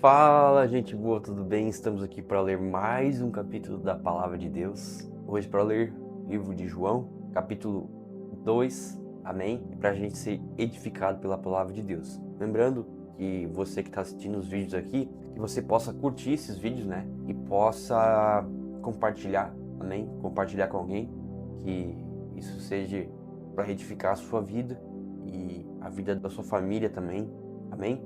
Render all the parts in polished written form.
Fala, gente boa, tudo bem? Estamos aqui para ler mais um capítulo da Palavra de Deus. Hoje para ler o livro de João, capítulo 2, amém? E para a gente ser edificado pela Palavra de Deus. Lembrando que você que está assistindo os vídeos aqui, que você possa curtir esses vídeos, né? E possa compartilhar, amém? Compartilhar com alguém, que isso seja para edificar a sua vida e a vida da sua família também, amém?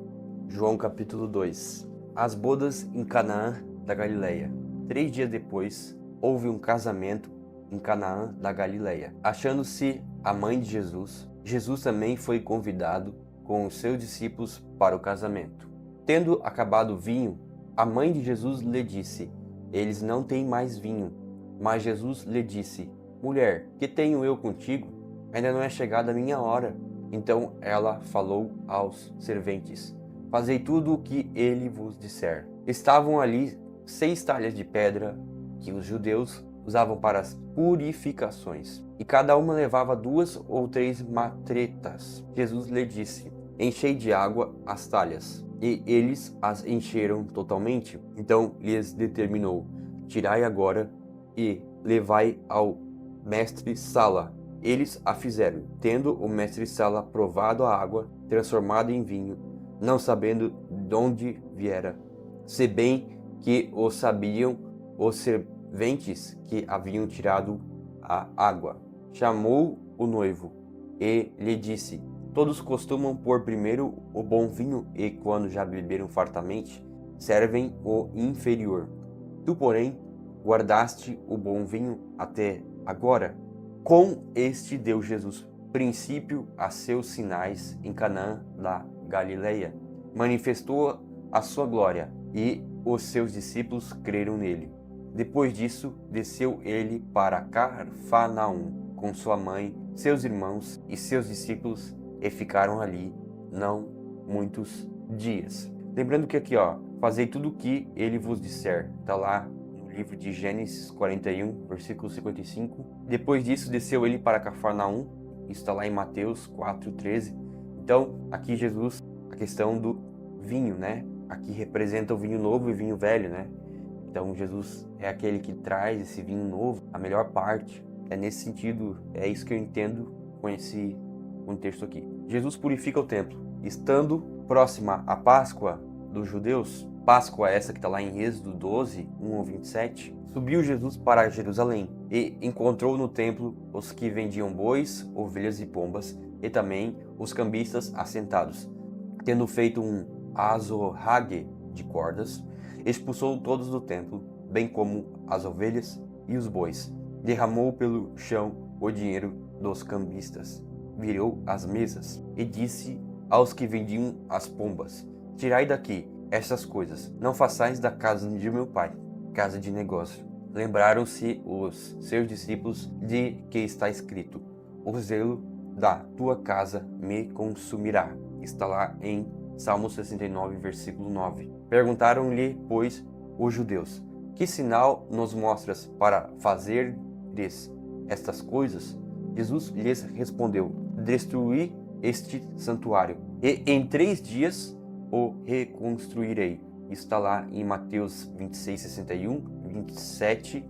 João capítulo 2. As bodas em Canaã da Galileia. 3 dias depois, houve um casamento em Canaã da Galileia. Achando-se a mãe de Jesus, Jesus também foi convidado com os seus discípulos para o casamento. Tendo acabado o vinho, a mãe de Jesus lhe disse: Eles não têm mais vinho. Mas Jesus lhe disse: Mulher, que tenho eu contigo? Ainda não é chegada a minha hora. Então ela falou aos serventes: Fazei tudo o que ele vos disser. Estavam ali 6 talhas de pedra que os judeus usavam para as purificações, e cada uma levava 2 ou 3 matretas. Jesus lhe disse: Enchei de água as talhas. E eles as encheram totalmente. Então lhes determinou: Tirai agora e levai ao mestre-sala. Eles a fizeram, tendo o mestre-sala provado a água transformada em vinho, não sabendo de onde viera, se bem que o sabiam os serventes que haviam tirado a água. Chamou o noivo e lhe disse: Todos costumam pôr primeiro o bom vinho e, quando já beberam fartamente, servem o inferior. Tu, porém, guardaste o bom vinho até agora. Com este deu Jesus princípio a seus sinais em Canaã da Galileia. Manifestou a sua glória e os seus discípulos creram nele. Depois disso, desceu ele para Cafarnaum com sua mãe, seus irmãos e seus discípulos, e ficaram ali não muitos dias. Lembrando que aqui, fazei tudo o que ele vos disser. Está lá no livro de Gênesis 41, versículo 55. Depois disso, desceu ele para Cafarnaum. Isso está lá em Mateus 4:13. Então, aqui Jesus, a questão do vinho, né? Aqui representa o vinho novo e o vinho velho, né? Então, Jesus é aquele que traz esse vinho novo, a melhor parte. É nesse sentido, é isso que eu entendo com esse contexto aqui. Jesus purifica o templo. Estando próxima à Páscoa dos judeus, Páscoa essa que está lá em Êxodo 12, 1 ao 27, subiu Jesus para Jerusalém e encontrou no templo os que vendiam bois, ovelhas e pombas, e também os cambistas assentados. Tendo feito um azorrague de cordas, expulsou todos do templo, bem como as ovelhas e os bois. Derramou pelo chão o dinheiro dos cambistas, virou as mesas e disse aos que vendiam as pombas: Tirai daqui estas coisas, não façais da casa de meu pai casa de negócio. Lembraram-se os seus discípulos de que está escrito: O zelo da tua casa me consumirá. Está lá em Salmo 69, versículo 9. Perguntaram-lhe, pois, os judeus: Que sinal nos mostras para fazeres estas coisas? Jesus lhes respondeu: Destruí este santuário, e em 3 dias o reconstruirei. Está lá em Mateus 26, 61, 27,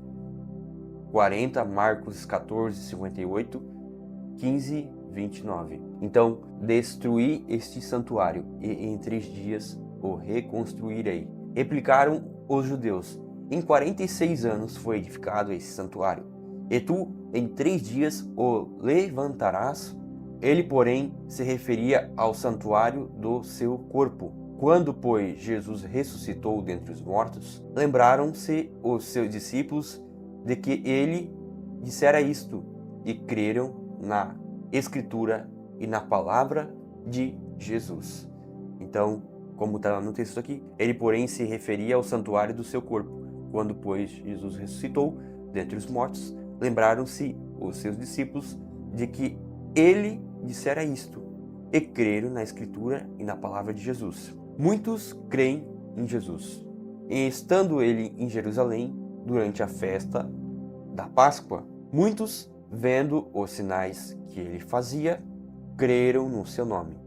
40, Marcos 14, 58, 15, 29. Então, destruí este santuário, e em 3 dias o reconstruirei. Replicaram os judeus: Em 46 anos foi edificado esse santuário, e tu em 3 dias o levantarás? Ele, porém, se referia ao santuário do seu corpo. Quando, pois, Jesus ressuscitou dentre os mortos, lembraram-se os seus discípulos de que ele dissera isto, e creram na Escritura e na palavra de Jesus. Então, como está no texto aqui, ele, porém, se referia ao santuário do seu corpo. Quando, pois, Jesus ressuscitou dentre os mortos, lembraram-se os seus discípulos de que ele dissera isto, e creram na Escritura e na palavra de Jesus. Muitos creem em Jesus. E estando ele em Jerusalém, durante a festa da Páscoa, muitos, vendo os sinais que ele fazia, creram no seu nome.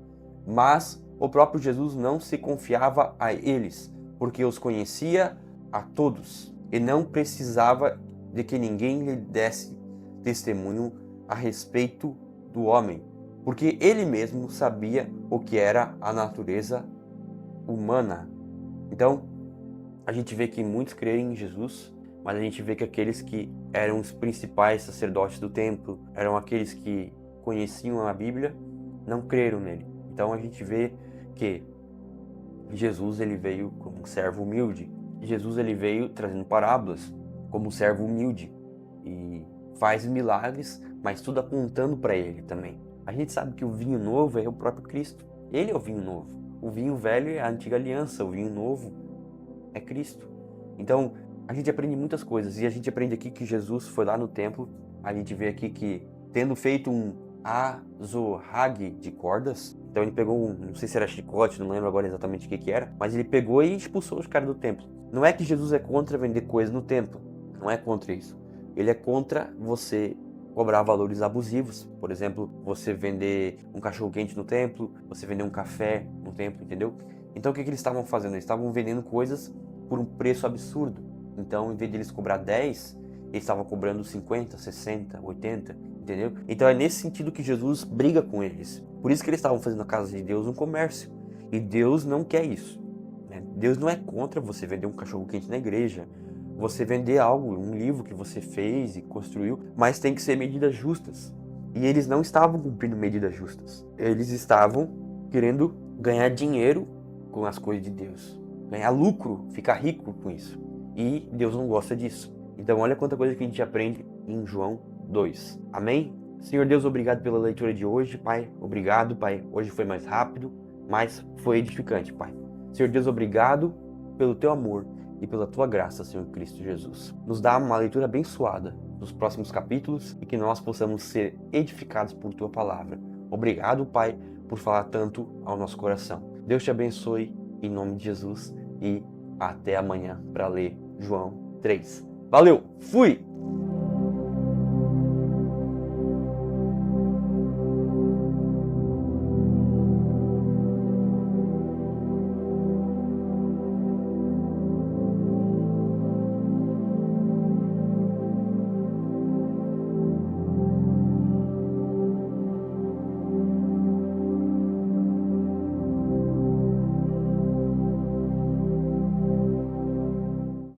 Mas o próprio Jesus não se confiava a eles, porque os conhecia a todos e não precisava de que ninguém lhe desse testemunho a respeito do homem, porque ele mesmo sabia o que era a natureza humana. Então, a gente vê que muitos creem em Jesus, mas a gente vê que aqueles que eram os principais sacerdotes do templo, eram aqueles que conheciam a Bíblia, não creram nele. Então a gente vê que Jesus ele veio como um servo humilde. Jesus ele veio trazendo parábolas como um servo humilde e faz milagres, mas tudo apontando para ele também. A gente sabe que o vinho novo é o próprio Cristo. Ele é o vinho novo. O vinho velho é a antiga aliança, o vinho novo é Cristo. Então, a gente aprende muitas coisas e a gente aprende aqui que Jesus foi lá no templo. A gente vê aqui que tendo feito um azorrague de cordas, então ele pegou não sei se era chicote, não lembro agora exatamente o que era, mas ele pegou e expulsou os caras do templo. Não é que Jesus é contra vender coisa no templo, não é contra isso. Ele é contra você cobrar valores abusivos. Por exemplo, você vender um cachorro-quente no templo, você vender um café no templo, entendeu? Então o que eles estavam fazendo? Eles estavam vendendo coisas por um preço absurdo. Então, em vez de eles cobrar 10, eles estavam cobrando 50, 60, 80, entendeu? Então é nesse sentido que Jesus briga com eles. Por isso que eles estavam fazendo na casa de Deus um comércio. E Deus não quer isso, né? Deus não é contra você vender um cachorro-quente na igreja, você vender algo, um livro que você fez e construiu, mas tem que ser medidas justas. E eles não estavam cumprindo medidas justas. Eles estavam querendo ganhar dinheiro com as coisas de Deus. Ganhar lucro, ficar rico com isso. E Deus não gosta disso. Então olha quanta coisa que a gente aprende em João 2. Amém? Senhor Deus, obrigado pela leitura de hoje, Pai. Obrigado, Pai. Hoje foi mais rápido, mas foi edificante, Pai. Senhor Deus, obrigado pelo Teu amor e pela Tua graça, Senhor Cristo Jesus. Nos dá uma leitura abençoada nos próximos capítulos e que nós possamos ser edificados por Tua palavra. Obrigado, Pai, por falar tanto ao nosso coração. Deus te abençoe em nome de Jesus e até amanhã para ler João 3. Valeu, fui!